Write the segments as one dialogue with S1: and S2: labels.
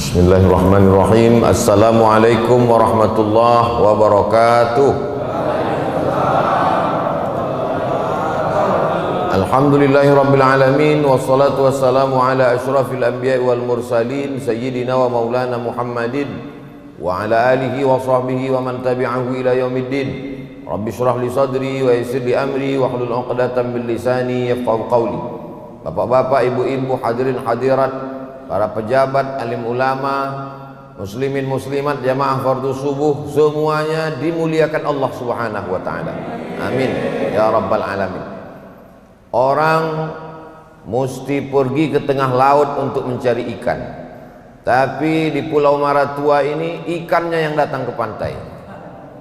S1: Bismillahirrahmanirrahim. Assalamualaikum warahmatullahi wabarakatuh. Alhamdulillahirabbil alamin wassalatu wassalamu ala asyrafil anbiya'i wal mursalin sayyidina wa maulana Muhammadin wa ala alihi wa sahbihi wa man tabi'ahu ila yaumiddin. Rabbi shrah li sadri wa yassir li amri wa hlul 'uqdatam min lisani yafqahu qawli. Bapak-bapak, ibu-ibu, hadirin hadirat, para pejabat, alim ulama, muslimin muslimat, jamaah fardu subuh, semuanya dimuliakan Allah Subhanahu wa taala. Amin ya rabbal alamin. Orang mesti pergi ke tengah laut untuk mencari ikan. Tapi di Pulau Maratua ini ikannya yang datang ke pantai.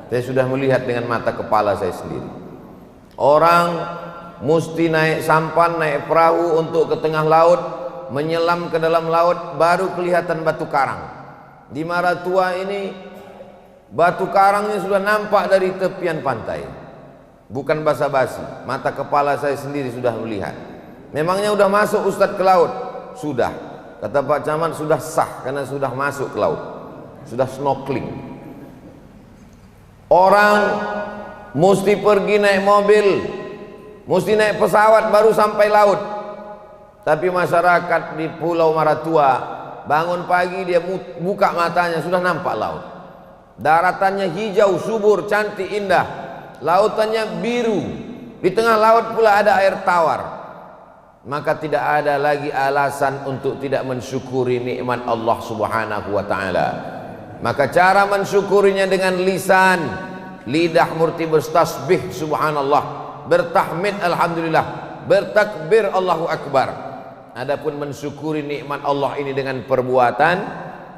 S1: Saya sudah melihat dengan mata kepala saya sendiri. Orang mesti naik sampan, naik perahu untuk ke tengah laut, menyelam ke dalam laut, baru kelihatan batu karang. Di Maratua ini batu karangnya sudah nampak dari tepian pantai. Bukan basa-basi, mata kepala saya sendiri sudah melihat. Memangnya sudah masuk Ustadz ke laut? Sudah. Kata Pak Camat sudah sah karena sudah masuk ke laut. Sudah snorkeling. Orang mesti pergi naik mobil, mesti naik pesawat baru sampai laut. Tapi masyarakat di Pulau Maratua bangun pagi dia buka matanya sudah nampak laut. Daratannya hijau, subur, cantik, indah. Lautannya biru. Di tengah laut pula ada air tawar. Maka tidak ada lagi alasan untuk tidak mensyukuri nikmat Allah Subhanahu wa taala. Maka cara mensyukurinya dengan lisan, lidah murti bertasbih subhanallah, bertahmid alhamdulillah, bertakbir Allahu akbar. Adapun mensyukuri nikmat Allah ini dengan perbuatan,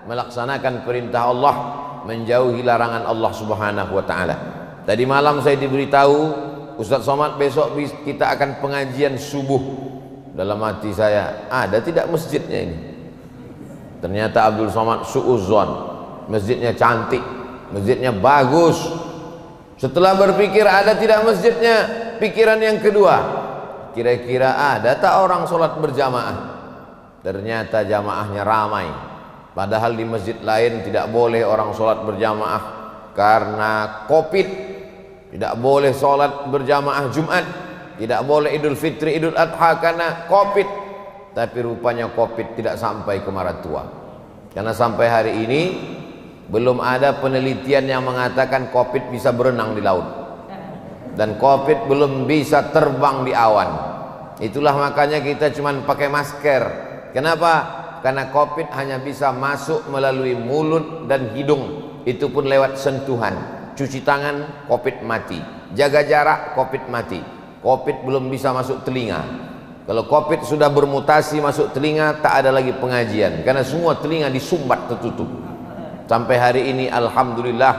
S1: melaksanakan perintah Allah, menjauhi larangan Allah Subhanahu wa taala. Tadi malam saya diberitahu Ustadz Somad besok kita akan pengajian subuh. Dalam hati saya, ada tidak masjidnya ini? Ternyata Abdul Somad su'uzzon, masjidnya cantik, masjidnya bagus. Setelah berpikir ada tidak masjidnya, pikiran yang kedua, kira-kira ada tak orang sholat berjamaah? Ternyata jamaahnya ramai. Padahal di masjid lain tidak boleh orang sholat berjamaah karena Covid. Tidak boleh sholat berjamaah Jumat, tidak boleh Idul Fitri, Idul Adha karena Covid. Tapi rupanya Covid tidak sampai ke Maratua. Karena sampai hari ini belum ada penelitian yang mengatakan Covid bisa berenang di laut. Dan Covid belum bisa terbang di awan. Itulah makanya kita cuma pakai masker. Kenapa? Karena Covid hanya bisa masuk melalui mulut dan hidung. Itu pun lewat sentuhan. Cuci tangan, Covid mati. Jaga jarak, Covid mati. Covid belum bisa masuk telinga. Kalau Covid sudah bermutasi masuk telinga, tak ada lagi pengajian. Karena semua telinga disumbat tertutup. Sampai hari ini alhamdulillah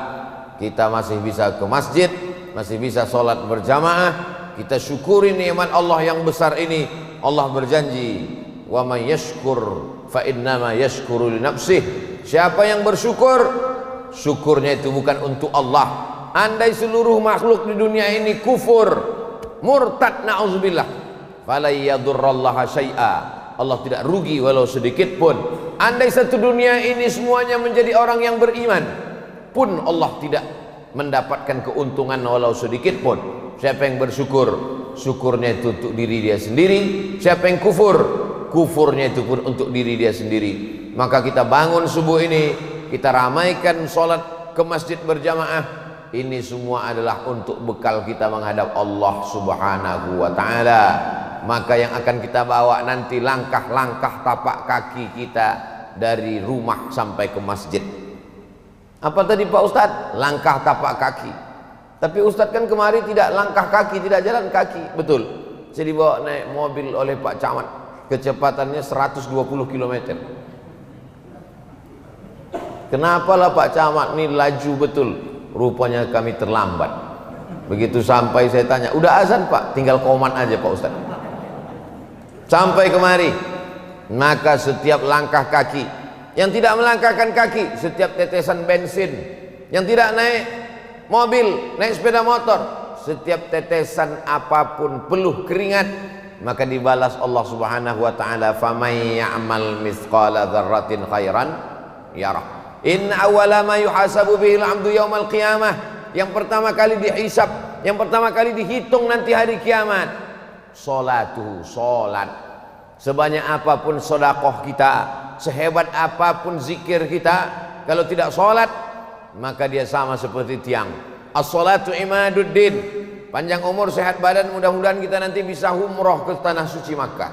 S1: kita masih bisa ke masjid, masih bisa sholat berjamaah. Kita syukuri nikmat Allah yang besar ini. Allah berjanji, wa may yashkur fa innama yashkuru li nafsih. Siapa yang bersyukur, syukurnya itu bukan untuk Allah. Andai seluruh makhluk di dunia ini kufur, murtad, na'udzubillah, fala yadurrallaha syai'a, Allah tidak rugi walau sedikit pun. Andai satu dunia ini semuanya menjadi orang yang beriman pun, Allah tidak mendapatkan keuntungan walau sedikit pun. Siapa yang bersyukur, syukurnya itu untuk diri dia sendiri. Siapa yang kufur, kufurnya itu pun untuk diri dia sendiri. Maka kita bangun subuh ini, kita ramaikan sholat ke masjid berjamaah. Ini semua adalah untuk bekal kita menghadap Allah Subhanahu wa ta'ala. Maka yang akan kita bawa nanti langkah-langkah tapak kaki kita dari rumah sampai ke masjid. Apa tadi Pak Ustadz? Langkah tapak kaki. Tapi Ustadz kan kemarin tidak langkah kaki, tidak jalan kaki. Betul. Saya dibawa naik mobil oleh Pak Camat, kecepatannya 120 km. Kenapa lah Pak Camat ini laju betul? Rupanya kami terlambat. Begitu sampai saya tanya, udah azan Pak? Tinggal komat aja Pak Ustaz. Sampai kemari. Maka setiap langkah kaki, yang tidak melangkahkan kaki, setiap tetesan bensin, yang tidak naik mobil, naik sepeda motor, setiap tetesan apapun peluh keringat, maka dibalas Allah Subhanahu wa taala, "Faman ya'mal mithqala dzarratin khairan yarah. Inna awwala ma yuhasabu bihil 'abdu yaumal qiyamah, yang pertama kali dihisab, yang pertama kali dihitung nanti hari kiamat, salatuhu, salat. Sebanyak apapun sedekah kita, sehebat apapun zikir kita, kalau tidak salat maka dia sama seperti tiang. As-salatu imaduddin. Panjang umur, sehat badan, mudah-mudahan kita nanti bisa umroh ke tanah suci Makkah,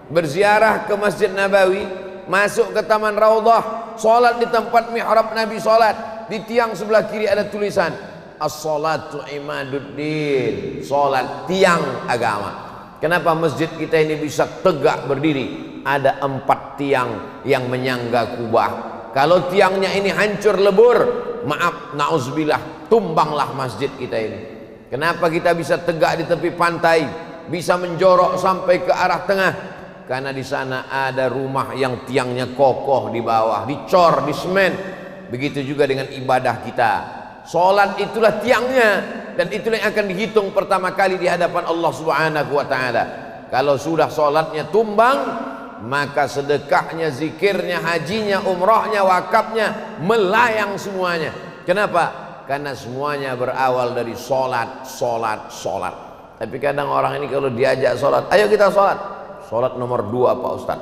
S1: berziarah ke Masjid Nabawi, masuk ke Taman Raudhah, salat di tempat mihrab Nabi salat, di tiang sebelah kiri ada tulisan as-salatu imaduddin, salat tiang agama. Kenapa masjid kita ini bisa tegak berdiri? Ada 4 tiang yang menyangga Kubah. Kalau tiangnya ini hancur lebur, maaf, na'udzubillah, tumbanglah masjid kita ini. Kenapa kita bisa tegak di tepi pantai, bisa menjorok sampai ke arah tengah? Karena di sana ada rumah yang tiangnya kokoh di bawah, dicor, di semen. Begitu juga dengan ibadah kita. Salat itulah tiangnya, dan itulah yang akan dihitung pertama kali di hadapan Allah Subhanahu wa taala. Kalau sudah salatnya tumbang, maka sedekahnya, zikirnya, hajinya, umrahnya, wakafnya melayang semuanya. Kenapa? Karena semuanya berawal dari salat, salat, salat. Tapi kadang orang ini kalau diajak salat, ayo kita salat. Salat nomor 2 Pak Ustaz.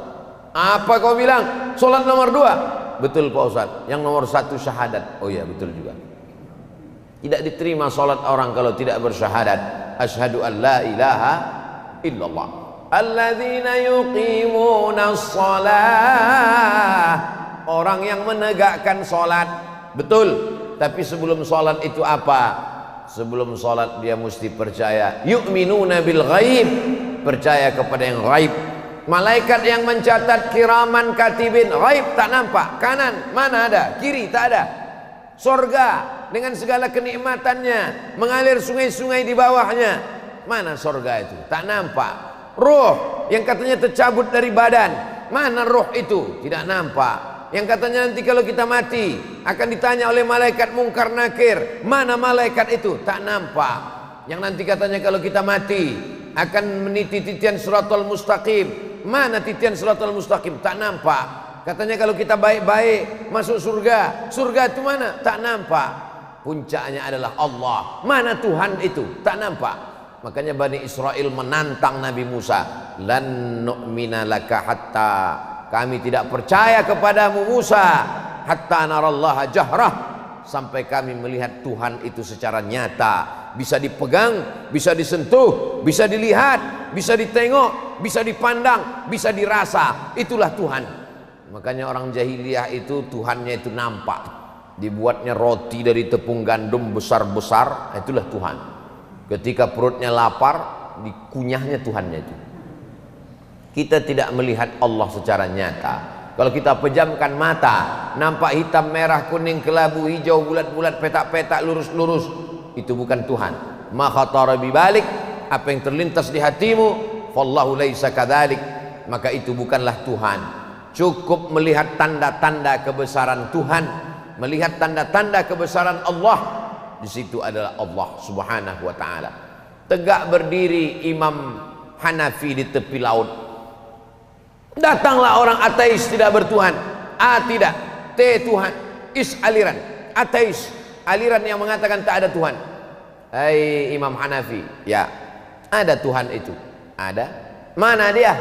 S1: Apa kau bilang? Salat nomor 2? Betul Pak Ustaz. Yang nomor 1 syahadat. Oh iya, betul juga. Tidak diterima salat orang kalau tidak bersyahadat. Asyhadu an la ilaha illallah. Alladzina yuqimuna shalah. Orang yang menegakkan salat. Betul. Tapi sebelum salat itu apa? Sebelum salat dia mesti percaya. Yu'minuna bil ghaib. Percaya kepada yang ghaib. Malaikat yang mencatat kiraman katibin, ghaib tak nampak. Kanan mana ada, kiri tak ada. Surga dengan segala kenikmatannya, mengalir sungai-sungai di bawahnya. Mana surga itu? Tak nampak. Ruh yang katanya tercabut dari badan, mana ruh itu? Tidak nampak. Yang katanya nanti kalau kita mati akan ditanya oleh malaikat mungkar nakir, mana malaikat itu? Tak nampak. Yang nanti katanya kalau kita mati akan meniti titian siratal mustaqim, mana titian siratal mustaqim? Tak nampak. Katanya kalau kita baik-baik masuk surga, surga itu mana? Tak nampak. Puncaknya adalah Allah, mana Tuhan itu? Tak nampak. Makanya Bani Israel menantang Nabi Musa, lan nu'mina laka hatta, kami tidak percaya kepadamu Musa, hatta narallaha jahrah, sampai kami melihat Tuhan itu secara nyata, bisa dipegang, bisa disentuh, bisa dilihat, bisa ditengok, bisa dipandang, bisa dirasa. Itulah Tuhan. Makanya orang jahiliyah itu Tuhannya itu nampak, dibuatnya roti dari tepung gandum besar-besar, itulah Tuhan. Ketika perutnya lapar, dikunyahnya Tuhannya itu. Kita tidak melihat Allah secara nyata. Kalau kita pejamkan mata, nampak hitam, merah, kuning, kelabu, hijau, bulat-bulat, petak-petak, lurus-lurus, itu bukan Tuhan. Ma khatara bibalik, apa yang terlintas di hatimu, wallahu laisa kadzalik, maka itu bukanlah Tuhan. Cukup melihat tanda-tanda kebesaran Tuhan, melihat tanda-tanda kebesaran Allah, di situ adalah Allah Subhanahu wa taala. Tegak berdiri Imam Hanafi di tepi laut. Datanglah orang ateis tidak bertuhan. A tidak, T Tuhan, is aliran, ateis, aliran yang mengatakan tak ada Tuhan. Hai Imam Hanafi, ya ada Tuhan itu, ada. Mana dia?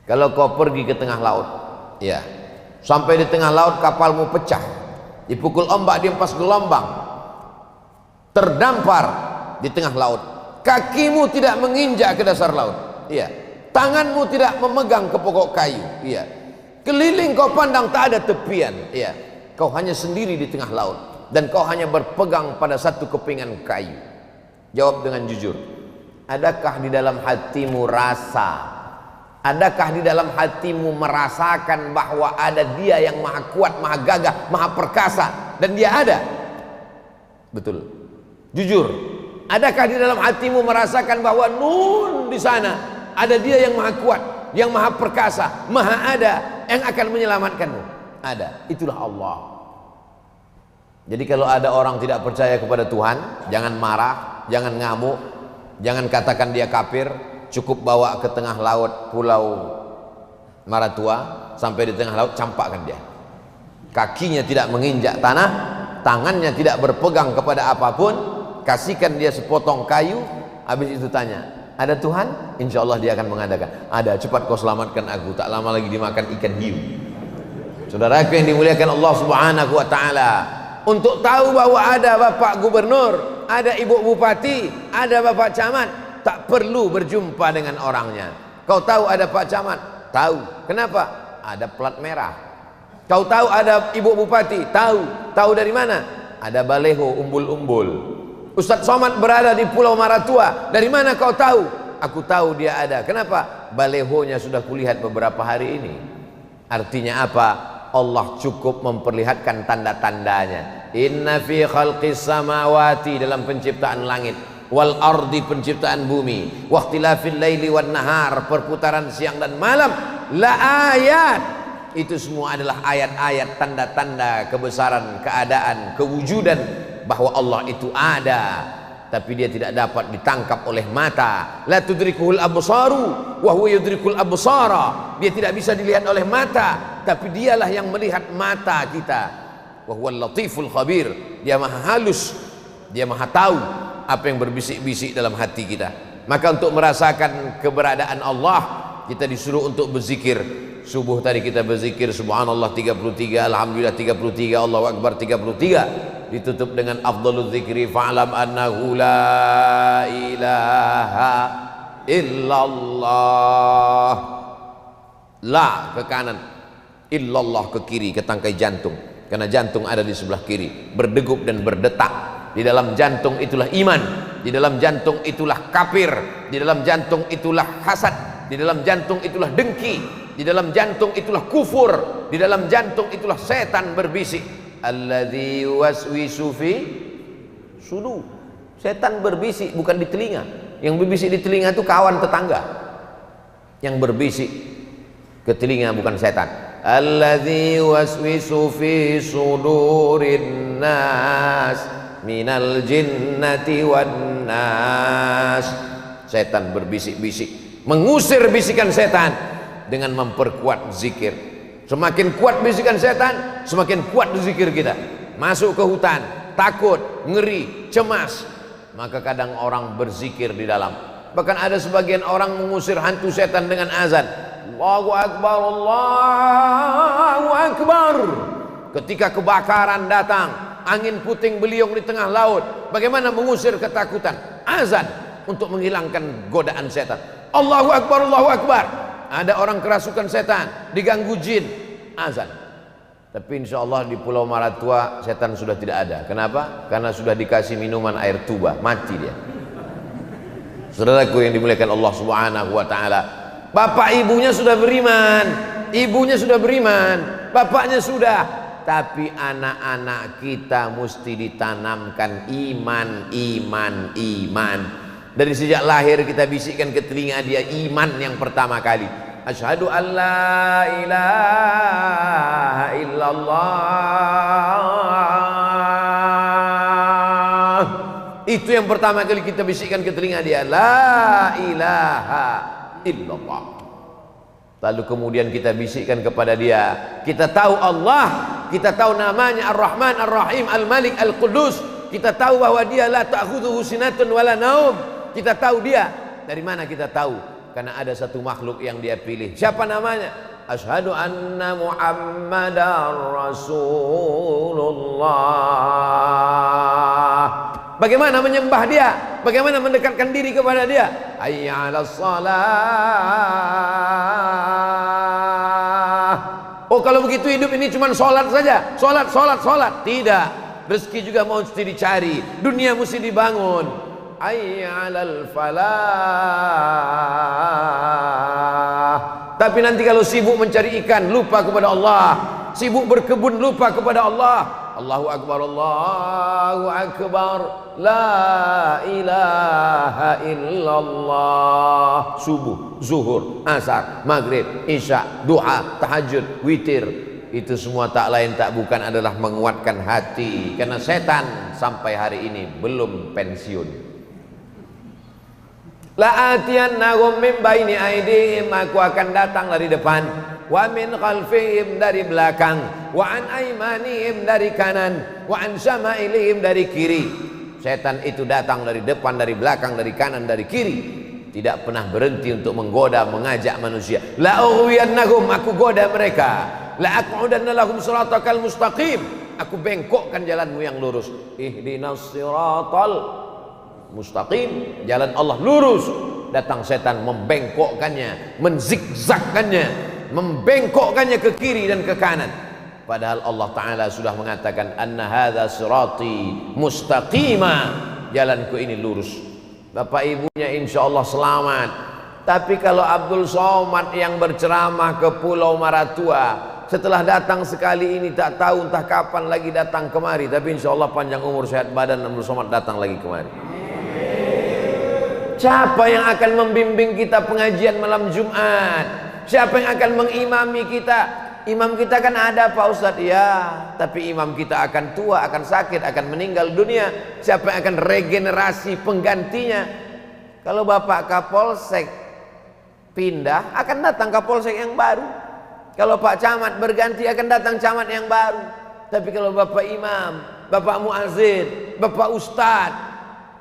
S1: Kalau kau pergi ke tengah laut, ya, sampai di tengah laut kapalmu pecah, dipukul ombak, dihempas gelombang, terdampar di tengah laut, kakimu tidak menginjak ke dasar laut, iya, tanganmu tidak memegang ke pokok kayu, iya, keliling kau pandang tak ada tepian, iya, kau hanya sendiri di tengah laut dan kau hanya berpegang pada satu kepingan kayu. Jawab dengan jujur, adakah di dalam hatimu rasa, adakah di dalam hatimu merasakan bahwa ada Dia yang maha kuat, maha gagah, maha perkasa, dan Dia ada? Betul, jujur, adakah di dalam hatimu merasakan bahwa nun di sana ada Dia yang maha kuat, yang maha perkasa, maha ada, yang akan menyelamatkanmu? Ada, itulah Allah. Jadi kalau ada orang tidak percaya kepada Tuhan, jangan marah, jangan ngamuk, jangan katakan dia kafir. Cukup bawa ke tengah laut Pulau Maratua, sampai di tengah laut campakkan dia. kakinya tidak menginjak tanah, tangannya tidak berpegang kepada apapun, kasihkan dia sepotong kayu, habis itu tanya, ada Tuhan? Insya Allah dia akan mengadakan. Ada, cepat kau selamatkan aku, tak lama lagi dimakan ikan hiu. Saudaraku yang dimuliakan Allah Subhanahu wa ta'ala, untuk tahu bahwa ada bapak gubernur, ada ibu bupati, ada bapak camat, tak perlu berjumpa dengan orangnya. Kau tahu ada pak camat? Tahu. Kenapa? Ada plat merah. Kau tahu ada ibu bupati? Tahu. Tahu dari mana? Ada baleho umbul-umbul. Ustadz Somad berada di Pulau Maratua. Dari mana kau tahu? Aku tahu dia ada. Kenapa? Balehonya sudah kulihat beberapa hari ini. Artinya apa? Allah cukup memperlihatkan tanda-tandanya. Inna fi khalqis samawati, dalam penciptaan langit, wal ardi, penciptaan bumi, waqtilafil laili wan nahar, perputaran siang dan malam, la ayat. Itu semua adalah ayat-ayat, tanda-tanda kebesaran, keadaan, kewujudan bahwa Allah itu ada, tapi dia tidak dapat ditangkap oleh mata. La tudrikuhul absaru wa huwa yudrikul absara. Dia tidak bisa dilihat oleh mata, tapi dialah yang melihat mata kita. Wa huwal latiful khabir. Dia maha halus, dia maha tahu apa yang berbisik-bisik dalam hati kita. Maka untuk merasakan keberadaan Allah, kita disuruh untuk berzikir. Subuh tadi kita berzikir subhanallah 33, alhamdulillah 33, Allahu akbar 33. Ditutup dengan afdhalul zikri fa'lam annahu la ilaha illallah. La ke kanan, illallah ke kiri, ke tangkai jantung, karena jantung ada di sebelah kiri, berdegup dan berdetak. Di dalam jantung itulah iman, di dalam jantung itulah kafir, di dalam jantung itulah hasad, di dalam jantung itulah dengki, di dalam jantung itulah kufur, di dalam jantung itulah setan berbisik. Alladzi waswisu fi sudur. Setan berbisik bukan di telinga. Yang berbisik di telinga itu kawan tetangga. Yang berbisik ke telinga bukan setan. Alladzi waswisu fi sudurin nas minal jinnati wan nas. Setan berbisik-bisik, mengusir bisikan setan dengan memperkuat zikir. Semakin kuat bisikan setan, semakin kuat zikir kita. Masuk ke hutan, takut, ngeri, cemas, maka kadang orang berzikir di dalam. Bahkan ada sebagian orang mengusir hantu setan dengan azan, Allahu Akbar, Allahu Akbar. Ketika kebakaran datang, angin puting beliung di tengah laut, bagaimana mengusir ketakutan? Azan untuk menghilangkan godaan setan. Allahu Akbar, Allahu Akbar. Ada orang kerasukan setan, diganggu jin, azan. Tapi insya Allah di Pulau Maratua setan sudah tidak ada. Kenapa? Karena sudah dikasih minuman air tuba, mati dia. Saudaraku yang dimuliakan Allah Subhanahu wa ta'ala, bapak ibunya sudah beriman, ibunya sudah beriman, bapaknya sudah, tapi anak-anak kita mesti ditanamkan iman, iman, iman. Dari sejak lahir kita bisikkan ke telinga dia iman yang pertama kali. Asyhadu an la ilaha illallah. Itu yang pertama kali kita bisikkan ke telinga dia, la ilaha illallah. Lalu kemudian kita bisikkan kepada dia, kita tahu Allah, kita tahu namanya Ar-Rahman, Ar-Rahim, Al-Malik, Al-Qudus. Kita tahu bahwa dia la ta'khudhuhu sinatun wala naum. Kita tahu dia. Dari mana kita tahu? Karena ada satu makhluk yang dia pilih. Siapa namanya? Asyhadu anna Muhammadar Rasulullah. Bagaimana menyembah dia? Bagaimana mendekatkan diri kepada dia? Hayya 'alas shalah. Oh, kalau begitu hidup ini cuma sholat saja. Sholat, sholat, sholat. Tidak. Rezeki juga mesti dicari. Dunia mesti dibangun. Hayya 'alal falah. Tapi nanti kalau sibuk mencari ikan, lupa kepada Allah. Sibuk berkebun, lupa kepada Allah. Allahu Akbar, Allahu Akbar, la ilaha illallah. Subuh, zuhur, asar, maghrib, isya, duha, tahajud, witir, itu semua tak lain tak bukan adalah menguatkan hati. Karena setan sampai hari ini belum pensiun. La atiyannahum min baini aydihim, aku akan datang dari depan, wa min khalfihim dari belakang, wa an aymanihim dari kanan, wa an syama'ilihim dari kiri. Setan itu datang dari depan, dari belakang, dari kanan, dari kiri. Tidak pernah berhenti untuk menggoda, mengajak manusia. La ughwiyannahum, aku goda mereka. La aq'udanna lahum shiratakal mustaqim, aku bengkokkan jalanmu yang lurus. Ihdinas siratal mustaqim, jalan Allah lurus. Datang setan membengkokkannya, menzigzagkannya, membengkokkannya ke kiri dan ke kanan. Padahal Allah Ta'ala sudah mengatakan anna hadza sirati mustaqima, jalanku ini lurus. Bapak ibunya insya Allah selamat. Tapi kalau Abdul Somad yang berceramah ke Pulau Maratua, setelah datang sekali ini tak tahu entah kapan lagi datang kemari. Tapi insya Allah panjang umur sehat badan Abdul Somad datang lagi kemari. Siapa yang akan membimbing kita pengajian malam Jumat? Siapa yang akan mengimami kita? Imam kita kan ada Pak Ustadz, ya, tapi imam kita akan tua, akan sakit, akan meninggal dunia. Siapa yang akan regenerasi penggantinya? Kalau Bapak Kapolsek pindah, akan datang Kapolsek yang baru. Kalau Pak Camat berganti, akan datang Camat yang baru. Tapi kalau Bapak Imam, Bapak Muazzin, Bapak Ustadz,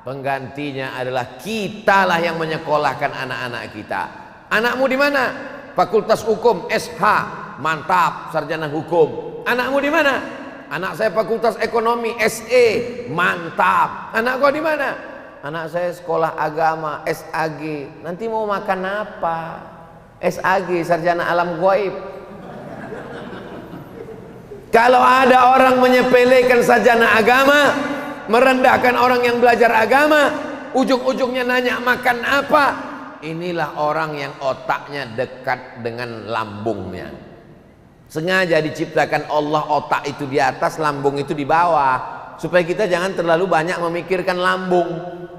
S1: penggantinya adalah kitalah yang menyekolahkan anak-anak kita. Anakmu di mana? Fakultas Hukum SH, mantap, sarjana hukum. Anakmu di mana? Anak saya Fakultas Ekonomi SE, mantap. Anak kau di mana? Anak saya sekolah agama SAG. Nanti mau makan apa? SAG, sarjana alam gaib. Kalau ada orang menyepelekan sarjana agama, merendahkan orang yang belajar agama, ujung-ujungnya nanya makan apa, inilah orang yang otaknya dekat dengan lambungnya. Sengaja diciptakan Allah otak itu di atas, lambung itu di bawah, supaya kita jangan terlalu banyak memikirkan lambung.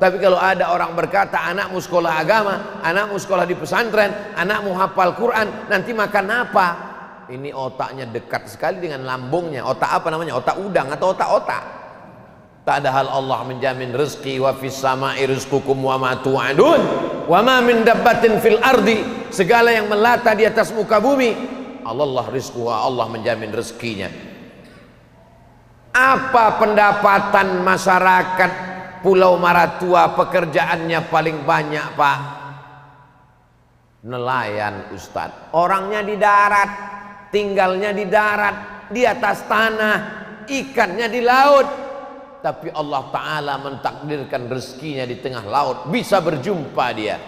S1: Tapi kalau ada orang berkata anakmu sekolah agama, anakmu sekolah di pesantren, anakmu hafal Quran, nanti makan apa? Ini otaknya dekat sekali dengan lambungnya. Otak apa namanya? Otak udang atau otak-otak. Tak ada hal Allah menjamin rezeki. Wa fis sama'i rizqukum wa ma tu'adun wa ma min dabbatin fil ardi, segala yang melata di atas muka bumi Allah rizquha, Allah menjamin rezekinya. Apa pendapatan masyarakat Pulau Maratua pekerjaannya paling banyak, Pak? Nelayan, Ustadz. Orangnya di darat, tinggalnya di darat, di atas tanah, ikannya di laut. Tapi Allah Ta'ala mentakdirkan rezekinya di tengah laut. Bisa berjumpa dia.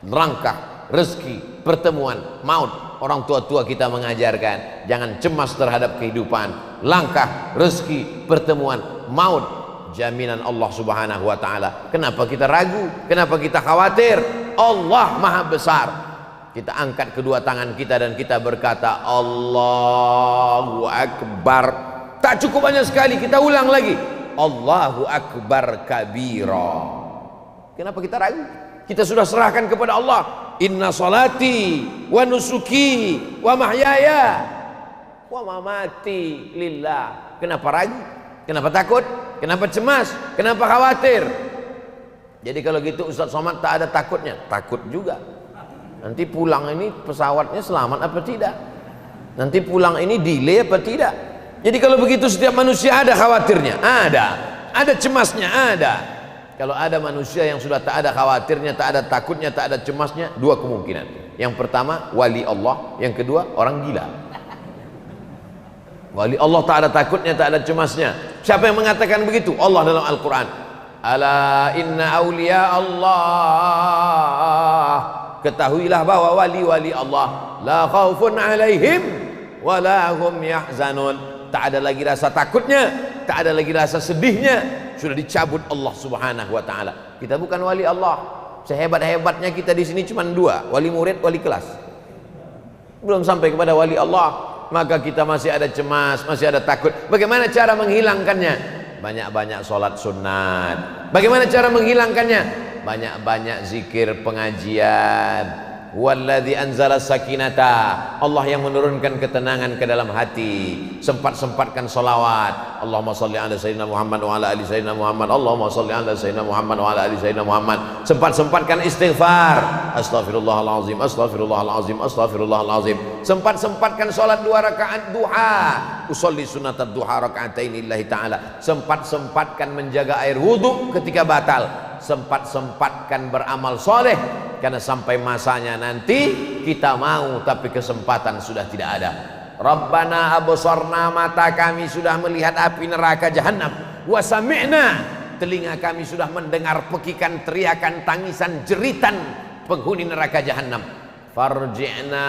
S1: Langkah, rezeki, pertemuan, maut. Orang tua-tua kita mengajarkan, jangan cemas terhadap kehidupan. Langkah, rezeki, pertemuan, maut, jaminan Allah Subhanahu wa Ta'ala. Kenapa kita ragu? Kenapa kita khawatir? Allah Maha Besar. Kita angkat kedua tangan kita dan kita berkata Allahu Akbar. Tak cukup hanya sekali, kita ulang lagi, Allahu Akbar kabira. Kenapa kita ragu? Kita sudah serahkan kepada Allah. Inna salati wa nusuki wa mahyaya wa mamati lillah. Kenapa ragu? Kenapa takut? Kenapa cemas? Kenapa khawatir? Jadi kalau gitu Ustaz Somad tak ada takutnya? Takut juga. Nanti pulang ini pesawatnya selamat apa tidak? Nanti pulang ini delay apa tidak? Jadi kalau begitu setiap manusia ada khawatirnya, ada cemasnya, ada. Kalau ada manusia yang sudah tak ada khawatirnya, tak ada takutnya, tak ada cemasnya, dua kemungkinan. Yang pertama wali Allah, yang kedua orang gila. Wali Allah tak ada takutnya, tak ada cemasnya. Siapa yang mengatakan begitu? Allah dalam Al-Quran. Ala inna awliya Allah, ketahuilah bahwa wali-wali Allah la khaufun alaihim wa la hum yahzanun. Tak ada lagi rasa takutnya, tak ada lagi rasa sedihnya, sudah dicabut Allah Subhanahu wa Ta'ala. Kita bukan wali Allah. Sehebat-hebatnya kita di sini cuma dua, wali murid, wali kelas. Belum sampai kepada wali Allah, maka kita masih ada cemas, masih ada takut. Bagaimana cara menghilangkannya? Banyak-banyak sholat sunat. Bagaimana cara menghilangkannya? Banyak-banyak zikir pengajian. Huwallazi anzala sakinata, Allah yang menurunkan ketenangan ke dalam hati. Sempat-sempatkan salawat. Allahumma salli ala sayyidina Muhammad wa ala ali sayyidina Muhammad. Allahumma salli ala sayyidina Muhammad wa ala ali sayyidina Muhammad. Sempat-sempatkan istighfar. Astaghfirullahalazim, astaghfirullahalazim, astaghfirullahalazim. Sempat-sempatkan salat 2 rakaat duha. Usolli sunnatat duha rakaatain lillahi ta'ala. Sempat-sempatkan menjaga air wudu ketika batal. Sempat-sempatkan beramal soleh, karena sampai masanya nanti kita mau tapi kesempatan sudah tidak ada. Rabbana absarna, mata kami sudah melihat api neraka jahanam. Wa sami'na, telinga kami sudah mendengar pekikan, teriakan, tangisan, jeritan penghuni neraka jahanam. Farji'na,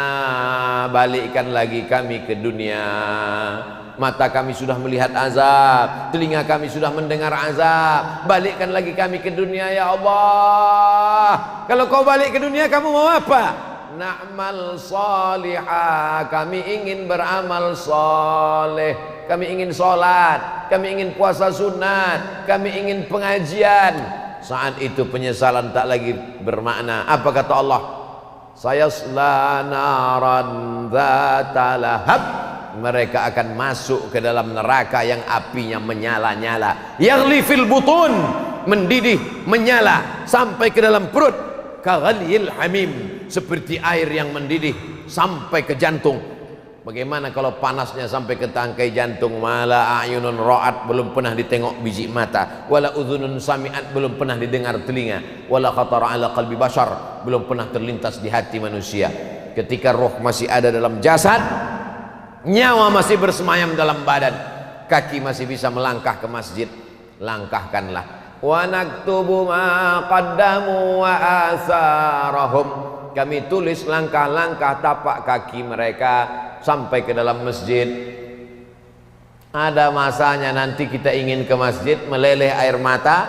S1: balikkan lagi kami ke dunia. Mata kami sudah melihat azab, telinga kami sudah mendengar azab, balikkan lagi kami ke dunia ya Allah. Kalau kau balik ke dunia, kamu mau apa? Na'mal salihah, kami ingin beramal soleh, kami ingin sholat, kami ingin puasa sunat, kami ingin pengajian. Saat itu penyesalan tak lagi bermakna. Apa kata Allah? Sayasla naran dzata lahab, mereka akan masuk ke dalam neraka yang apinya menyala-nyala. Yaghli fil butun, mendidih, menyala sampai ke dalam perut. Kaghalil hamim, seperti air yang mendidih sampai ke jantung. Bagaimana kalau panasnya sampai ke tangkai jantung? Mala a'yunun ra'at, belum pernah ditengok biji mata. Wala udhunun sami'at, belum pernah didengar telinga. Wala khatara ala qalbi bashar, belum pernah terlintas di hati manusia. Ketika roh masih ada dalam jasad, nyawa masih bersemayam dalam badan, kaki masih bisa melangkah ke masjid, langkahkanlah. Wa naktubu ma qaddamu wa asarahum, kami tulis langkah-langkah tapak kaki mereka sampai ke dalam masjid. Ada masanya nanti kita ingin ke masjid, meleleh air mata,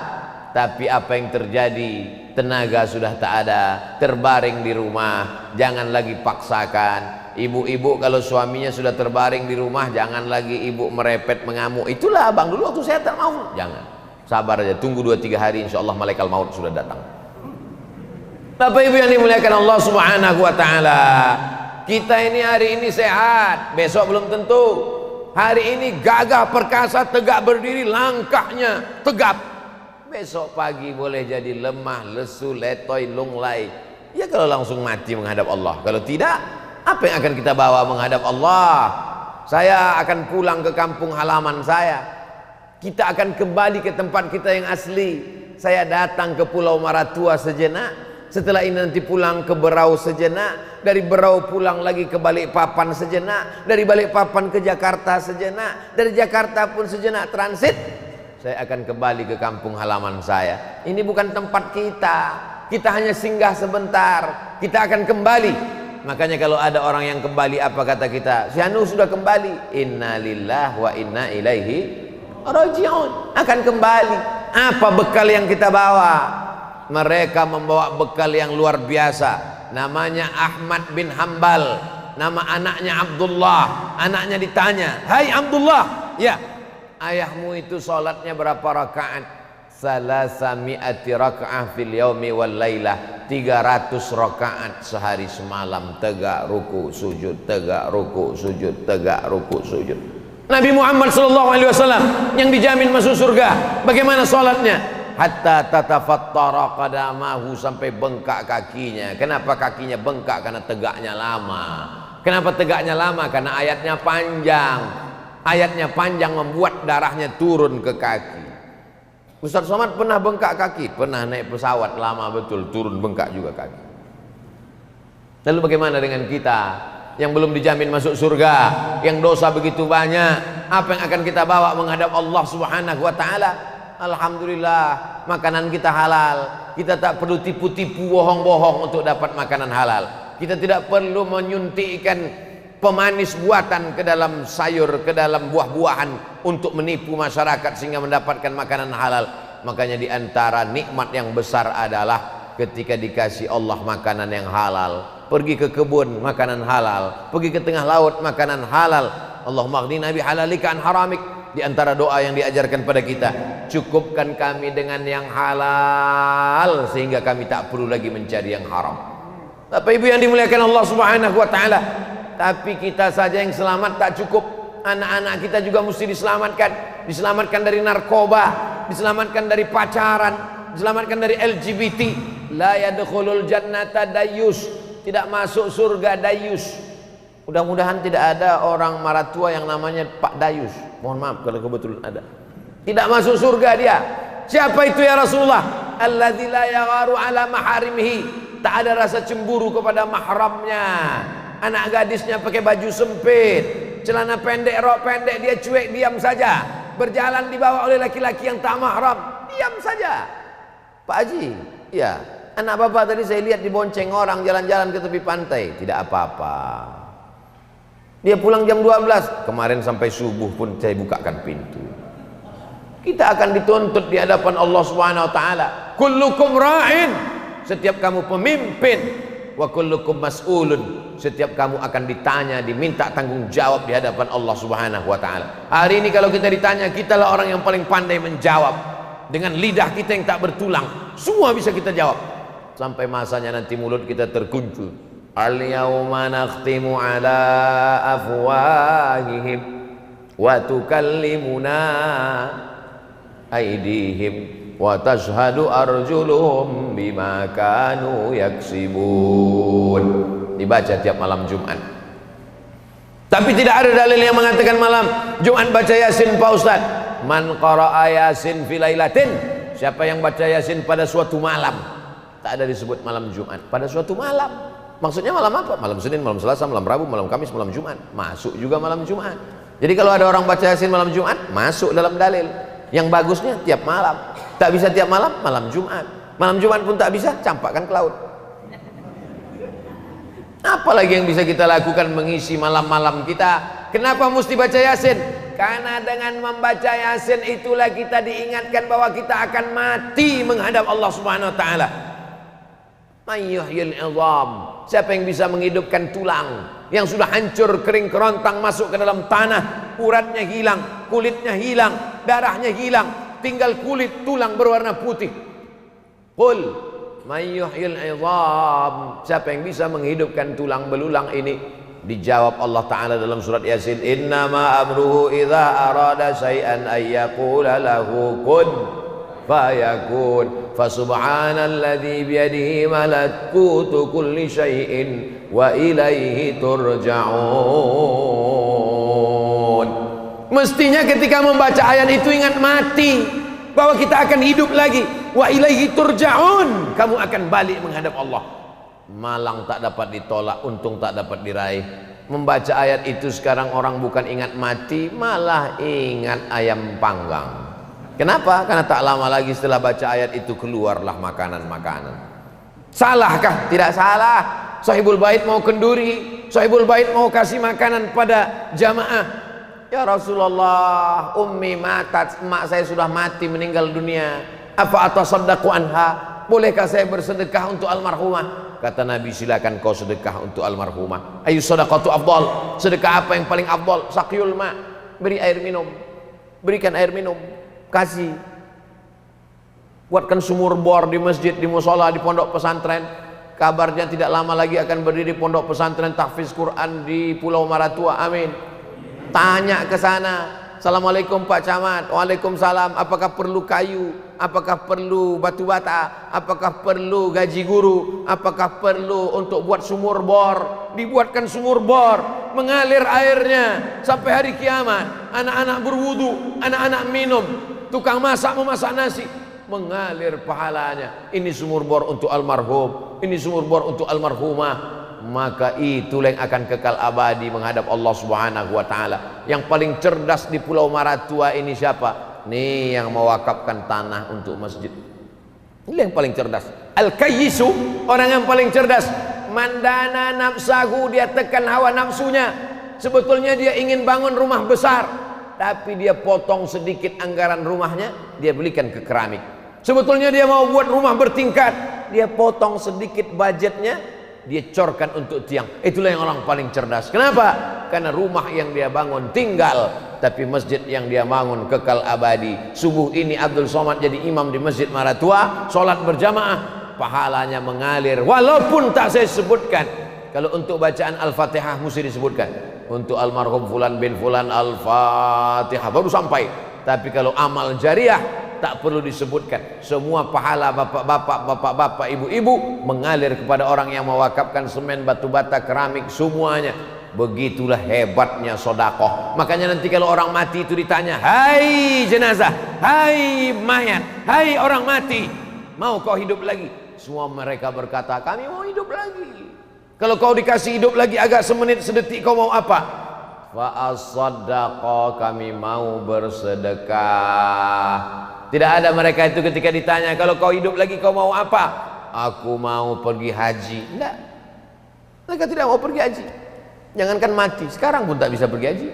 S1: tapi apa yang terjadi? Tenaga sudah tak ada, terbaring di rumah. Jangan lagi paksakan. Ibu-ibu kalau suaminya sudah terbaring di rumah, jangan lagi ibu merepet mengamuk. Itulah abang dulu waktu saya tak mau. Jangan, sabar aja, tunggu 2-3 hari, insya Allah malaikat maut sudah datang. Bapak ibu yang dimuliakan Allah subhanahu wa ta'ala, kita ini hari ini sehat, besok belum tentu. Hari ini gagah perkasa, tegak berdiri, langkahnya tegap. Besok pagi boleh jadi lemah, lesu, letoy, lunglai. Ya kalau langsung mati menghadap Allah. Kalau tidak, apa yang akan kita bawa menghadap Allah? Saya akan pulang ke kampung halaman saya. Kita akan kembali ke tempat kita yang asli. Saya datang ke Pulau Maratua sejenak. Setelah ini nanti pulang ke Berau sejenak. Dari Berau pulang lagi ke Balikpapan sejenak. Dari Balikpapan ke Jakarta sejenak. Dari Jakarta pun sejenak transit. Saya akan kembali ke kampung halaman saya. Ini bukan tempat kita. Kita hanya singgah sebentar. Kita akan kembali. Makanya kalau ada orang yang kembali, apa kata kita? Si Anu sudah kembali. Inna lillahi wa inna ilaihi raji'un. Akan kembali. Apa bekal yang kita bawa? Mereka membawa bekal yang luar biasa. Namanya Ahmad bin Hambal. Nama anaknya Abdullah. Anaknya ditanya, "Hai Abdullah, ya, ayahmu itu sholatnya berapa rakaat?" Salasami'ati raka'ah fil yaumi wal lailah. 300 rakaat sehari semalam, tegak ruku sujud, tegak ruku sujud, tegak ruku sujud. Nabi Muhammad SAW yang dijamin masuk surga, bagaimana sholatnya? Hatta tatafattara qadamahu, sampai bengkak kakinya. Kenapa kakinya bengkak? Karena tegaknya lama. Kenapa tegaknya lama? Karena ayatnya panjang. Ayatnya panjang membuat darahnya turun ke kaki. Ustaz Somad pernah bengkak kaki? Pernah naik pesawat lama betul, turun bengkak juga kaki. Lalu bagaimana dengan kita yang belum dijamin masuk surga, yang dosa begitu banyak? Apa yang akan kita bawa menghadap Allah Subhanahu wa ta'ala? Alhamdulillah, makanan kita halal. Kita tak perlu tipu-tipu, bohong-bohong untuk dapat makanan halal. Kita tidak perlu menyuntikkan pemanis buatan ke dalam sayur, ke dalam buah-buahan untuk menipu masyarakat sehingga mendapatkan makanan halal. Makanya di antara nikmat yang besar adalah ketika dikasih Allah makanan yang halal. Pergi ke kebun, makanan halal. Pergi ke tengah laut, makanan halal. Allahumma aghnina bihalalika an haramik. Di antara doa yang diajarkan pada kita, cukupkan kami dengan yang halal sehingga kami tak perlu lagi mencari yang haram. Bapak Ibu yang dimuliakan Allah Subhanahu wa taala. Tapi kita saja yang selamat tak cukup. Anak-anak kita juga mesti diselamatkan. Diselamatkan dari narkoba, diselamatkan dari pacaran, diselamatkan dari LGBT. La yadkhulul jannata dayus. Tidak masuk surga dayus. Mudah-mudahan tidak ada orang maratua yang namanya Pak Dayus. Mohon maaf kalau kebetulan ada. Tidak masuk surga dia. Siapa itu ya Rasulullah? Alladzi la yagharu ala maharimihi. Tak ada rasa cemburu kepada mahramnya. Anak gadisnya pakai baju sempit, celana pendek, rok pendek, dia cuek diam saja. Berjalan dibawa oleh laki-laki yang tak mahram, diam saja. Pak Haji, ya, anak bapak tadi saya lihat dibonceng orang jalan-jalan ke tepi pantai, tidak apa-apa. Dia pulang jam 12, kemarin sampai subuh pun saya bukakan pintu. Kita akan dituntut di hadapan Allah Subhanahu wa taala. Kullukum ra'in. Setiap kamu pemimpin, wa kullukum mas'ulun. Setiap kamu akan ditanya, diminta tanggung jawab di hadapan Allah Subhanahu wa taala. Hari ini kalau kita ditanya, kitalah orang yang paling pandai menjawab. Dengan lidah kita yang tak bertulang, semua bisa kita jawab. Sampai masanya nanti mulut kita terkunci. Al-yauma nakhtimu ala afwahihim wa tukallimuna aydihim wa tashhadu arjuluhum bima kanu yaksibun. Dibaca tiap malam Jumat. Tapi tidak ada dalil yang mengatakan malam Jumat baca Yasin Pak Ustaz. Man qara'a Yasin fi lailatin. Siapa yang baca Yasin pada suatu malam. Tak ada disebut malam Jumat. Pada suatu malam. Maksudnya malam apa? Malam Senin, malam Selasa, malam Rabu, malam Kamis, malam Jumat. Masuk juga malam Jumat. Jadi kalau ada orang baca Yasin malam Jumat, masuk dalam dalil. Yang bagusnya tiap malam. Tak bisa tiap malam, malam Jumat. Malam Jumat pun tak bisa, campakkan ke laut. Apalagi yang bisa kita lakukan mengisi malam-malam kita? Kenapa mesti baca Yasin? Karena dengan membaca Yasin itulah kita diingatkan bahwa kita akan mati menghadap Allah Subhanahu wa taala. Mayyuhyil 'idham. Siapa yang bisa menghidupkan tulang yang sudah hancur kering kerontang masuk ke dalam tanah, uratnya hilang, kulitnya hilang, darahnya hilang, tinggal kulit tulang berwarna putih. Qul mayyuhyil 'idham. Siapa yang bisa menghidupkan tulang belulang ini? Dijawab Allah Ta'ala dalam surat Yasin, innama amruhu idza arada syai'an ay yaqula lahu kun fayakun. Fasubhanalladzi biyadihi malakutu kulli syai'in wa ilaihi turja'un. Mestinya ketika membaca ayat itu ingat mati, bahwa kita akan hidup lagi. Wa ilaihi turja'un. Kamu akan balik menghadap Allah. Malang tak dapat ditolak, untung tak dapat diraih. Membaca ayat itu sekarang orang bukan ingat mati, malah ingat ayam panggang. Kenapa? Karena tak lama lagi setelah baca ayat itu keluarlah makanan-makanan. Salahkah? Tidak salah. Sahibul bait mau kenduri, sahibul bait mau kasih makanan pada jamaah. Ya Rasulullah, ummi matat, emak saya sudah mati meninggal dunia. Apa atasaddaqu anha? Bolehkah saya bersedekah untuk almarhumah? Kata Nabi, silakan kau sedekah untuk almarhumah. Ayu sadaqatu afdal. Sedekah apa yang paling afdal? Saqyul ma. Beri air minum. Berikan air minum. Kasih. Buatkan sumur bor di masjid, di musola, di pondok pesantren. Kabarnya tidak lama lagi akan berdiri pondok pesantren tahfiz Quran di Pulau Maratua. Amin. Tanya ke sana. Assalamualaikum Pak Camat. Waalaikumsalam. Apakah perlu kayu? Apakah perlu batu bata? Apakah perlu gaji guru? Apakah perlu untuk buat sumur bor? Dibuatkan sumur bor, mengalir airnya sampai hari kiamat. Anak-anak berwudu, anak-anak minum, tukang masak memasak nasi, mengalir pahalanya. Ini sumur bor untuk almarhum, ini sumur bor untuk almarhumah. Maka itulah yang akan kekal abadi menghadap Allah Subhanahu wa taala. Yang paling cerdas di Pulau Maratua ini siapa? Nih yang mewakafkan tanah untuk masjid. Ini yang paling cerdas. Al-kayyisu, orang yang paling cerdas. Mandana nafsahu, dia tekan hawa nafsunya. Sebetulnya dia ingin bangun rumah besar, tapi dia potong sedikit anggaran rumahnya, dia belikan ke keramik. Sebetulnya dia mau buat rumah bertingkat, dia potong sedikit budgetnya, dia corkan untuk tiang. Itulah yang orang paling cerdas. Kenapa? Karena rumah yang dia bangun tinggal, tapi masjid yang dia bangun kekal abadi. Subuh ini Abdul Somad jadi imam di Masjid Maratua, sholat berjamaah. pahalanya mengalir. Walaupun tak saya sebutkan, kalau untuk bacaan Al-Fatihah mesti disebutkan, untuk almarhum fulan bin fulan Al-Fatihah baru sampai. Tapi kalau amal jariah tak perlu disebutkan. Semua pahala bapak-bapak, ibu-ibu mengalir kepada orang yang mewakafkan semen, batu bata, keramik, semuanya. Begitulah hebatnya sodakoh. Makanya nanti kalau orang mati itu ditanya, hai jenazah, hai mayat, hai orang mati, mau kau hidup lagi? Semua mereka berkata, kami mau hidup lagi. Kalau kau dikasih hidup lagi agak semenit sedetik, kau mau apa? Fa'as-sadaqah, kami mau bersedekah. Tidak ada mereka itu ketika ditanya, kalau kau hidup lagi kau mau apa? Aku mau pergi haji. Tidak, mereka tidak mau pergi haji. Jangankan mati, sekarang pun tak bisa pergi haji.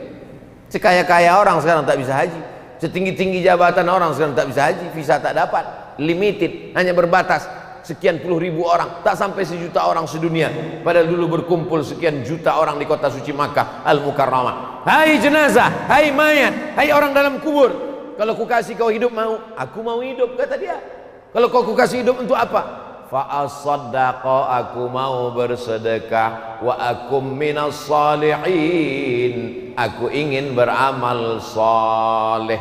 S1: Sekaya-kaya orang sekarang tak bisa haji. Setinggi-tinggi jabatan orang sekarang tak bisa haji. Visa tak dapat, limited, hanya berbatas sekian puluh ribu orang, tak sampai 1 juta orang sedunia. Padahal dulu berkumpul sekian juta orang di kota suci Makkah Al-Mukarramah. Hai jenazah, hai mayat, hai orang dalam kubur, kalau ku kasih kau hidup mau? Aku mau hidup, kata dia. Kalau kau ku kasih hidup untuk apa? Fa'as-sadaqah, aku mau bersedekah. Wa akum minas salihin, aku ingin beramal saleh.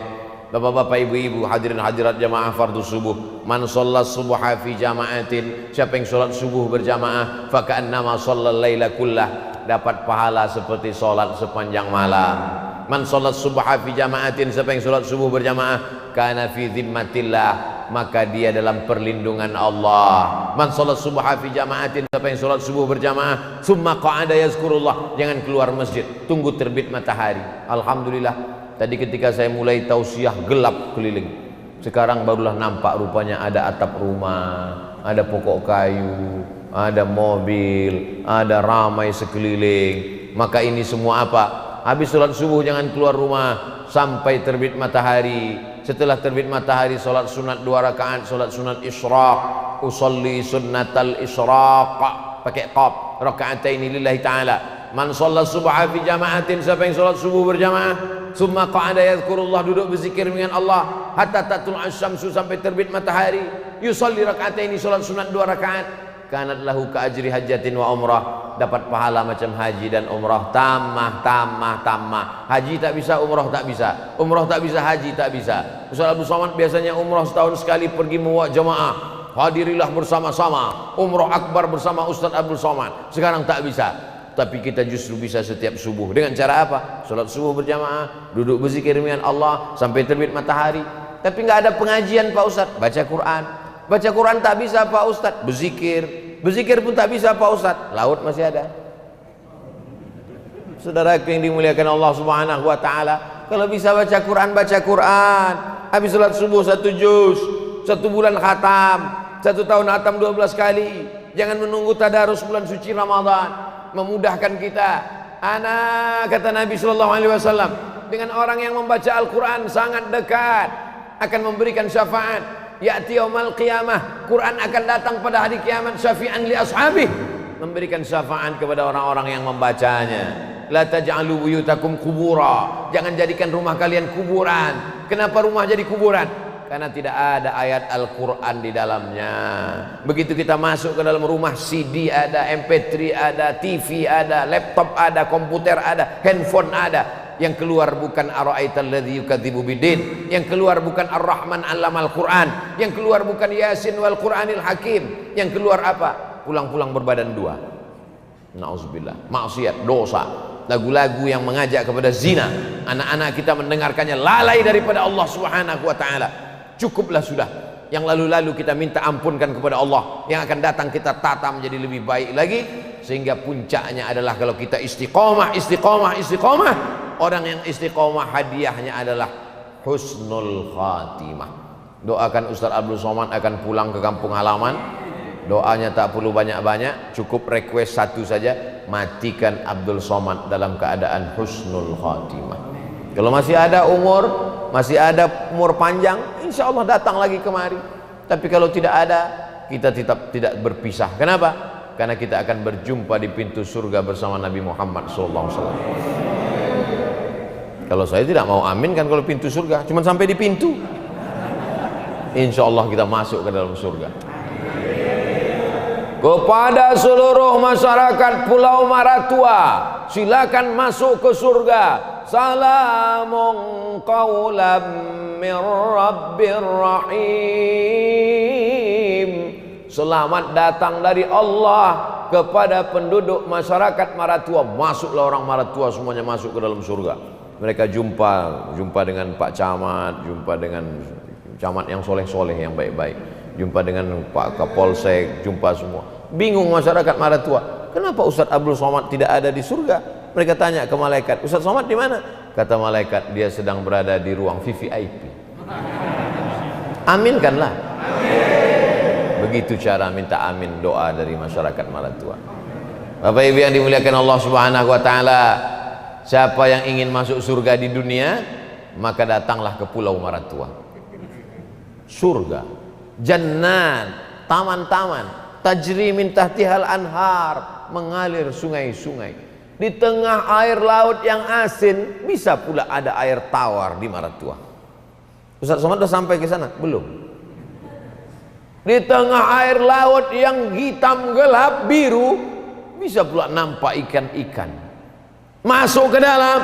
S1: Bapak-bapak, ibu-ibu, hadirin hadirat jamaah fardu subuh, man shollat subha fi jama'atin, siapa yang sholat subuh berjamaah, fa ka'annama shallal laila kullah, dapat pahala seperti sholat sepanjang malam. Man shollat subha fi jama'atin, siapa yang sholat subuh berjamaah, kana fi dhimmatillah, maka dia dalam perlindungan Allah. Man sholat subha fi jama'atin, siapa yang sholat subuh berjamaah, summa qa'ada yazkurullah, jangan keluar masjid, tunggu terbit matahari. Alhamdulillah, tadi ketika saya mulai tausiah gelap keliling. Sekarang barulah nampak rupanya ada atap rumah, ada pokok kayu, ada mobil, ada ramai sekeliling. Maka ini semua apa? Habis sholat subuh jangan keluar rumah sampai terbit matahari. Setelah terbit matahari sholat sunat 2 rakaat, sholat sunat isyraq. Usolli sunnatal isyraq, pakai qaf, raka'ataini lillahi ta'ala. Man sholat subha fi jama'atin, siapa yang sholat subuh berjamaah, summa qa'ada yadhkurullah, duduk berzikir dengan Allah, hatta tatul asyamsu, sampai terbit matahari. Yusalli raka'ataini, sholat sunat 2 rakaat. Kanat lahu ka ajri hajjatin wa umrah, dapat pahala macam haji dan umrah. Tamah. Haji tak bisa, umrah tak bisa. Umrah tak bisa, haji tak bisa. Ustaz Abdul Somad biasanya umrah setahun sekali pergi membawa jamaah. Hadirilah bersama-sama umrah akbar bersama Ustaz Abdul Somad. Sekarang tak bisa. Tapi kita justru bisa setiap subuh. Dengan cara apa? Sholat subuh berjamaah, duduk berzikir dengan Allah sampai terbit matahari. Tapi nggak ada pengajian Pak Ustaz. Baca Quran. Baca Quran tak bisa Pak Ustaz. Berzikir pun tak bisa Pak Ustaz. Laut masih ada. Saudara yang dimuliakan Allah Subhanahu wa taala, kalau bisa baca Quran, baca Quran. Habis sholat subuh 1 juz, 1 bulan khatam, 1 tahun khatam 12 kali. Jangan menunggu tadarus bulan suci Ramadan. Memudahkan kita. Ana, kata Nabi sallallahu alaihi wasallam, dengan orang yang membaca Al-Quran sangat dekat, akan memberikan syafaat. Ya'ti yaumal qiyamah, Quran akan datang pada hari kiamat, syafi'an li ashabih, memberikan syafaat kepada orang-orang yang membacanya. La taj'alu buyutakum qubura, jangan jadikan rumah kalian kuburan. Kenapa rumah jadi kuburan? Karena tidak ada ayat Al-Quran di dalamnya. Begitu kita masuk ke dalam rumah, CD ada, MP3 ada, TV ada, laptop ada, komputer ada, handphone ada. Yang keluar bukan ara'aital ladzi yukadzibu bidin, yang keluar bukan Ar-Rahman 'allamal Quran, yang keluar bukan Yasin wal Qur'anil Hakim, yang keluar apa? Pulang-pulang berbadan 2. Nauzubillah, maksiat, dosa, lagu-lagu yang mengajak kepada zina. Anak-anak kita mendengarkannya lalai daripada Allah Subhanahu wa taala. Cukuplah sudah. Yang lalu-lalu kita minta ampunkan kepada Allah, yang akan datang kita tata menjadi lebih baik lagi, sehingga puncaknya adalah kalau kita istiqomah. Orang yang istiqomah hadiahnya adalah husnul khatimah. Doakan Ustaz Abdul Somad akan pulang ke kampung halaman. Doanya tak perlu banyak-banyak, cukup request 1 saja, matikan Abdul Somad dalam keadaan husnul khatimah. Kalau masih ada umur panjang, insya Allah datang lagi kemari. Tapi kalau tidak ada, kita tetap tidak berpisah. Kenapa? Karena kita akan berjumpa di pintu surga bersama Nabi Muhammad SAW. Kalau saya tidak mau amin kan kalau pintu surga, cuma sampai di pintu. Insya Allah kita masuk ke dalam surga. kepada seluruh masyarakat Pulau Maratua, silakan masuk ke surga. Salamun qawlam min rabbir rahim. Selamat datang dari Allah kepada penduduk masyarakat Maratua. Masuklah orang Maratua, semuanya masuk ke dalam surga. Mereka jumpa dengan Pak Camat, jumpa dengan camat yang soleh-soleh, yang baik-baik, jumpa dengan Pak Kapolsek, jumpa semua. Bingung masyarakat Maratua, kenapa Ustadz Abdul Somad tidak ada di surga? Mereka tanya ke malaikat, Ustadz Somad di mana? Kata malaikat, dia sedang berada di ruang VVIP. Aminkanlah. Begitu cara minta amin doa dari masyarakat Maratua. Bapak Ibu yang dimuliakan Allah Subhanahu wa taala, siapa yang ingin masuk surga di dunia, maka datanglah ke Pulau Maratua. Surga, jannat, taman-taman, tajri min tahtihal anhar, mengalir sungai-sungai. Di tengah air laut yang asin, bisa pula ada air tawar di Maratua. Ustaz Somad sudah sampai ke sana? Belum. Di tengah air laut yang hitam gelap biru, bisa pula nampak ikan-ikan. Masuk ke dalam,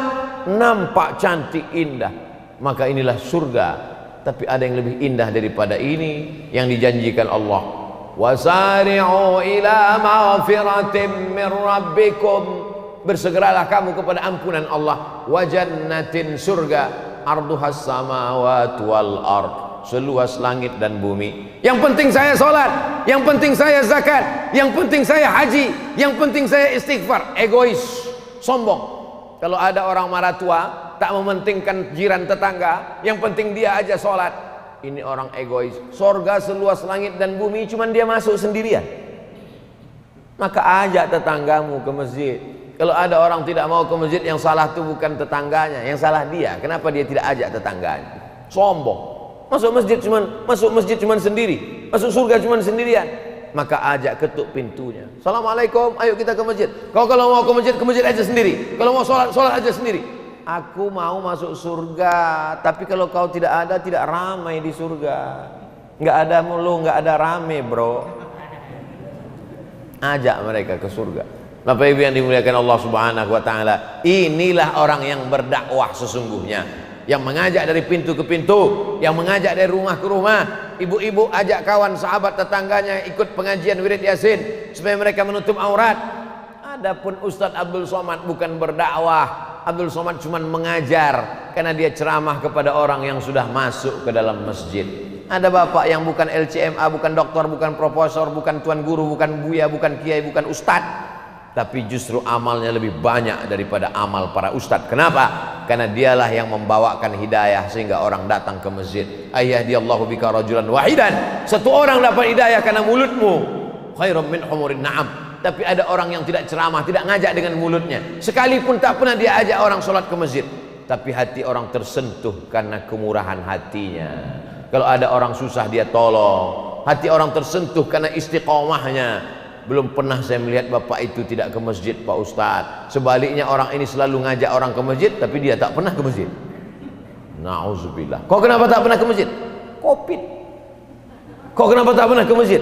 S1: nampak cantik indah. Maka inilah surga. Tapi ada yang lebih indah daripada ini yang dijanjikan Allah. Wasari'u ila maghfiratin min rabbikum. Bersegeralah kamu kepada ampunan Allah. Wa jannatin, surga, arduhas samawati wal ard, seluas langit dan bumi. Yang penting saya sholat, yang penting saya zakat, yang penting saya haji, yang penting saya istighfar. Egois, sombong. Kalau ada orang Maratua tak mementingkan jiran tetangga, yang penting dia aja sholat, ini orang egois. Sorga seluas langit dan bumi, cuman dia masuk sendirian. Maka ajak tetanggamu ke masjid. Kalau ada orang tidak mau ke masjid, yang salah itu bukan tetangganya, yang salah dia. Kenapa dia tidak ajak tetangganya? Sombong. Masuk masjid cuman sendiri, masuk surga cuman sendirian. Maka ajak, ketuk pintunya. Assalamualaikum, ayo kita ke masjid. Kau kalau mau ke masjid aja sendiri. Kalau mau sholat, sholat aja sendiri. Aku mau masuk surga, tapi kalau kau tidak ada, tidak ramai di surga. Nggak ada mulu, nggak ada rame, bro. Ajak mereka ke surga. Bapak Ibu yang dimuliakan Allah Subhanahu wa taala, inilah orang yang berdakwah sesungguhnya, yang mengajak dari pintu ke pintu, yang mengajak dari rumah ke rumah. Ibu-ibu ajak kawan, sahabat, tetangganya ikut pengajian wirid Yasin supaya mereka menutup aurat. Adapun Ustadz Abdul Somad bukan berdakwah, Abdul Somad cuma mengajar karena dia ceramah kepada orang yang sudah masuk ke dalam masjid. Ada bapak yang bukan LCMA, bukan doktor, bukan profesor, bukan tuan guru, bukan buya, bukan kiai, bukan ustadz, tapi justru amalnya lebih banyak daripada amal para ustadz. Kenapa? Karena dialah yang membawakan hidayah sehingga orang datang ke masjid. Ayyahdiyallahu bika rajulan wahidan, satu orang dapat hidayah karena mulutmu, khairum min humurin na'am. Tapi ada orang yang tidak ceramah, tidak ngajak dengan mulutnya, sekalipun tak pernah dia ajak orang sholat ke masjid, tapi hati orang tersentuh karena kemurahan hatinya. Kalau ada orang susah dia tolong, hati orang tersentuh karena istiqomahnya. Belum pernah saya melihat bapak itu tidak ke masjid, Pak Ustadz. Sebaliknya orang ini selalu ngajak orang ke masjid, tapi dia tak pernah ke masjid. Na'udzubillah. Kau kenapa tak pernah ke masjid? Covid. Kau kenapa tak pernah ke masjid?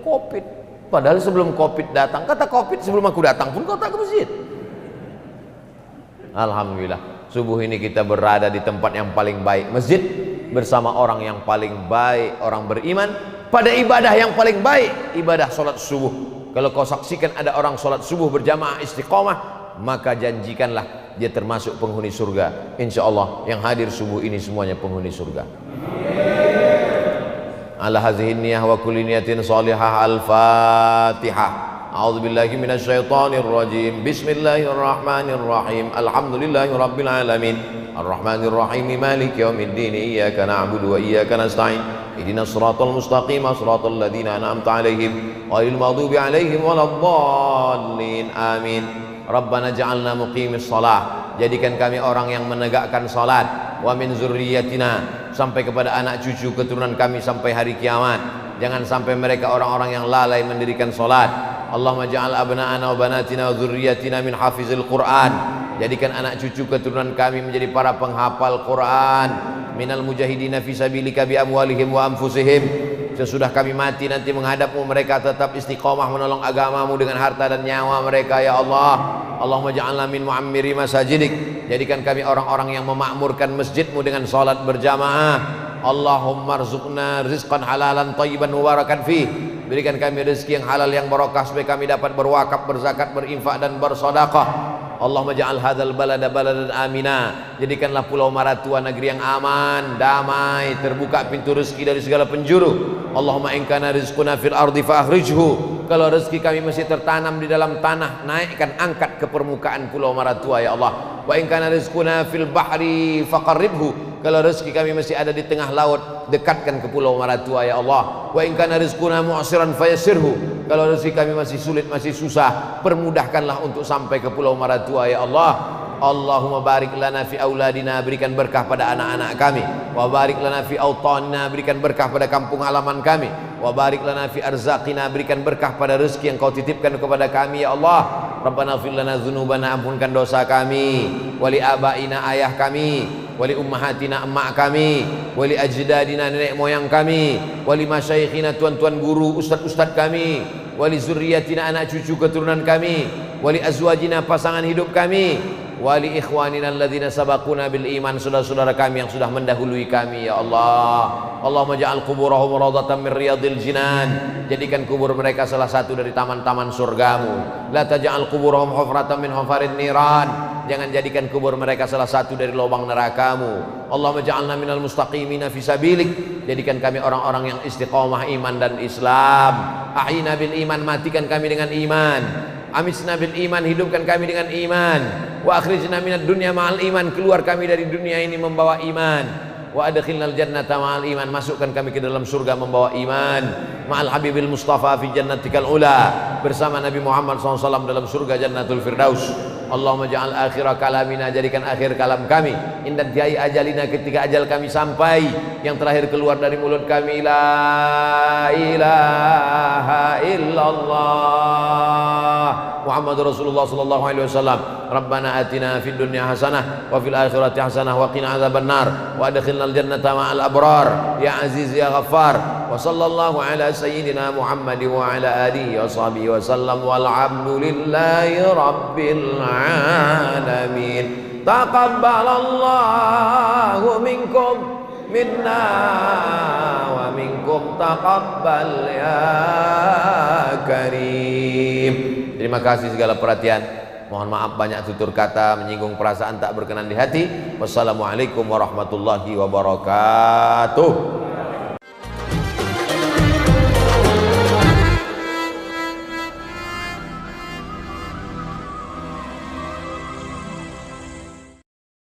S1: Covid. Padahal sebelum Covid datang, kata Covid sebelum aku datang pun kau tak ke masjid. Alhamdulillah, subuh ini kita berada di tempat yang paling baik, masjid, bersama orang yang paling baik, orang beriman, pada ibadah yang paling baik, ibadah sholat subuh. Kalau kau saksikan ada orang sholat subuh berjamaah istiqomah, maka janjikanlah dia termasuk penghuni surga. Insya Allah yang hadir subuh ini semuanya penghuni surga. Ala hazihi niyah wa kulli niyatin salihah. Al-Fatihah. A'udzubillahi minasyaitonir rajim. Bismillahirrahmanirrahim. Alhamdulillahi rabbil alamin. Ar-Rahmanir Rahim. Maliki yaumiddin. Iyyaka na'budu wa iyyaka nasta'in. Ihdinas siratal mustaqim, siratal ladzina an'amta 'alaihim ghairil maghdubi 'alaihim waladdallin. Amin. Rabbana ja'alna muqimis shalah. Jadikan kami orang yang menegakkan salat. Wa min dzurriyyatina, sampai kepada anak cucu keturunan kami sampai hari kiamat. Jangan sampai mereka orang-orang yang lalai mendirikan salat. Allahumma ja'al abna'ana wa banatina wa dzurriyyatina min hafizil Qur'an. Jadikan anak cucu keturunan kami menjadi para penghafal Quran. Minal mujahidina fi sabilika bi amwalihim wa anfusihim, sesudah kami mati nanti menghadapmu mereka tetap istiqomah menolong agamamu dengan harta dan nyawa mereka ya Allah. Allahumma ja'alna min mu'ammiri masajidik, jadikan kami orang-orang yang memakmurkan masjidmu dengan salat berjamaah. Allahumma rzuqna rizqan halalan thayyiban mubarakan fih, berikan kami rezeki yang halal yang barokah supaya kami dapat berwakaf, berzakat, berinfak dan bersedekah. Allahumma ja'al hadzal balada baladan amina, jadikanlah Pulau Maratua negeri yang aman, damai, terbuka pintu rezeki dari segala penjuru. Allahumma in kana rizquna fil ardi fa akhrijhu, kalau rezeki kami masih tertanam di dalam tanah, naikkan, angkat ke permukaan Pulau Maratua ya Allah. Wa in kana rizquna fil bahri faqarribhu, kalau rezeki kami masih ada di tengah laut, dekatkan ke Pulau Maratua ya Allah. Wa in kana rizquna mu'siran fayassirhu, kalau rezeki kami masih sulit, masih susah, permudahkanlah untuk sampai ke Pulau Maratua ya Allah. Allahumma barik lana fi auladina, berikan berkah pada anak-anak kami. Wa barik lana fi autanina, berikan berkah pada kampung halaman kami. Wa barik lana fi arzaqina, berikan berkah pada rezeki yang kau titipkan kepada kami ya Allah. Rabbana ighfir lana dzunubana, ampunkan dosa kami, wali abaina, ayah kami, wali ummahatina, emak kami, wali ajdadina, nenek moyang kami, wali masyayikhina, tuan-tuan guru, ustaz-ustaz kami, wali zurriyatina, anak cucu keturunan kami, wali azwajina, pasangan hidup kami, wali ikhwanina alladzina sabaquna bil iman, saudara-saudara kami yang sudah mendahului kami ya Allah. Allahumma ja'al quburahum rawdatan min riyadil jinan, jadikan kubur mereka salah satu dari taman-taman surgamu. La taj'al quburahum hufratan min hufarin niran, jangan jadikan kubur mereka salah satu dari lubang nerakamu. Allahumma ja'alna minal mustaqimina fi sabilik, jadikan kami orang-orang yang istiqomah iman dan Islam. Ahyina bil iman, matikan kami dengan iman. Amisna bil iman, hidupkan kami dengan iman. Wa akhrijna minad dunya ma'al iman, keluar kami dari dunia ini membawa iman. Wa adkhilnal jannata ma'al iman, masukkan kami ke dalam surga membawa iman. Ma'al habibil mustafa fi jannatikal ula, bersama Nabi Muhammad SAW dalam surga jannatul firdaus. Allahumma ja'al akhira kalamina, jadikan akhir kalam kami inda tiai ajalina, ketika ajal kami sampai, yang terakhir keluar dari mulut kami la ilaha illallah Muhammadur Rasulullah sallallahu alaihi wasallam. Rabbana atina fid dunya hasanah wa fil akhirati hasanah wa qina adzabannar wa adkhilnal jannata ma'al abrar ya aziz ya ghaffar. Wa sallallahu ala sayyidina Muhammad wa ala alihi wa sahbihi wa sallam walhamdulillahi rabbil alamin. Taqabbalallahu minkum minna wa minkum taqabbal ya karim. Terima kasih segala perhatian. Mohon maaf banyak tutur kata menyinggung perasaan tak berkenan di hati. Wassalamualaikum warahmatullahi wabarakatuh.